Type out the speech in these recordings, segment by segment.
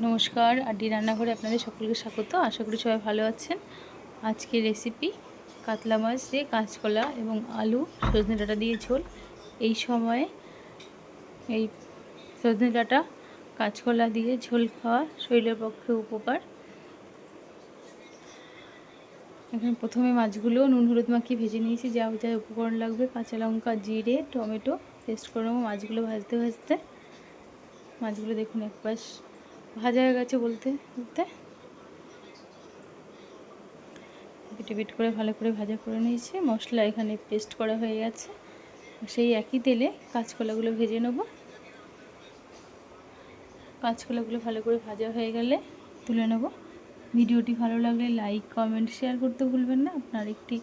নমস্কার, আড্ডি রান্নাঘরে আপনাদের সকলকে স্বাগত। আশা করি সবাই ভালো আছেন। আজকের রেসিপি কাতলা মাছ দিয়ে কাঁচকলা এবং আলু সজনে ডাঁটা দিয়ে ঝোল। এই সময়ে এই সজনে ডাঁটা কাঁচকলা দিয়ে ঝোল খাওয়া শরীরের পক্ষে উপকার। এখন প্রথমে মাছগুলো নুন হলুদ মাখিয়ে ভেজে নিয়েছি। যা যা উপকরণ লাগবে, কাঁচা লঙ্কা, জিরে, টমেটো পেস্ট করে নেবো। মাছগুলো ভাজতে ভাজতে মাছগুলো দেখুন এক পাশ ভাজা হয়ে গেছে বলতে বলতে বিট করে ভালো করে ভাজা করে নিয়েছি। মশলা এখানে পেস্ট করা হয়ে গেছে। সেই একই তেলে কাঁচকলাগুলো ভেজে নেব। কাঁচকলাগুলো ভালো করে ভাজা হয়ে গেলে তুলে নেব। ভিডিওটি ভালো লাগলে লাইক, কমেন্ট, শেয়ার করতে ভুলবেন না। আপনার একটি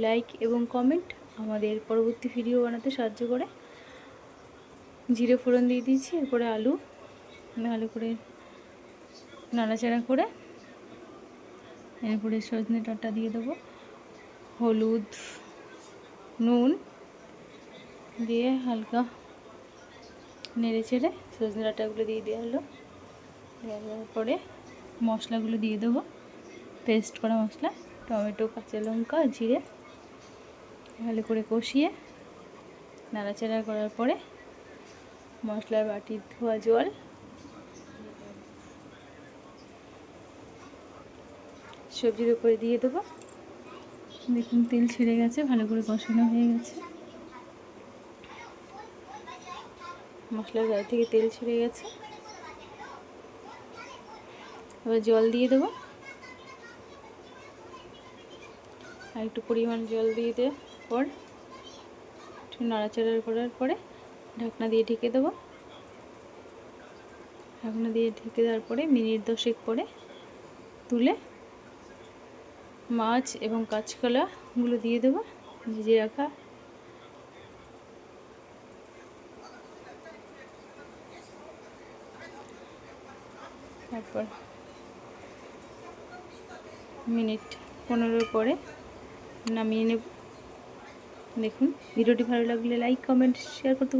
লাইক এবং কমেন্ট আমাদের পরবর্তী ভিডিও বানাতে সাহায্য করে। জিরে ফোড়ন দিয়ে দিয়েছি। এরপরে আলু ভালো করে নাড়াচাড়া করে এরপরে সজনে ডাঁটা দিয়ে দেবো। হলুদ, নুন দিয়ে হালকা নেড়ে চেড়ে সজনে ডাঁটাগুলো দিয়ে দেওয়া হলো। দেওয়ার পরে মশলাগুলো দিয়ে দেবো। পেস্ট করা মশলা, টমেটো, কাঁচা লঙ্কা, জিরে ভালো করে কষিয়ে নাড়াচাড়া করার পরে মশলার বাটির ধোয়া জল সবজির উপরে দিয়ে দেবো। দেখুন তেল ছেড়ে গেছে, ভালো করে কষানো হয়ে গেছে। মশলার গায়ে থেকে তেল ছেড়ে গেছে। এবার জল দিয়ে দেবো। আর একটু পরিমাণ জল দিয়ে দেওয়ার পর একটু নাড়াচাড়া করার পরে ঢাকনা দিয়ে ঢেকে দেবো। ঢাকনা দিয়ে ঢেকে দেওয়ার পরে মিনিট 10 পরে তুলে মাছ এবং কাঁচকলাগুলো দিয়ে দেবো ভেজে রাখা। তারপর মিনিট 15 পরে নামিয়ে নেব। দেখুন ভিডিওটি ভালো লাগলে লাইক, কমেন্ট, শেয়ার করতে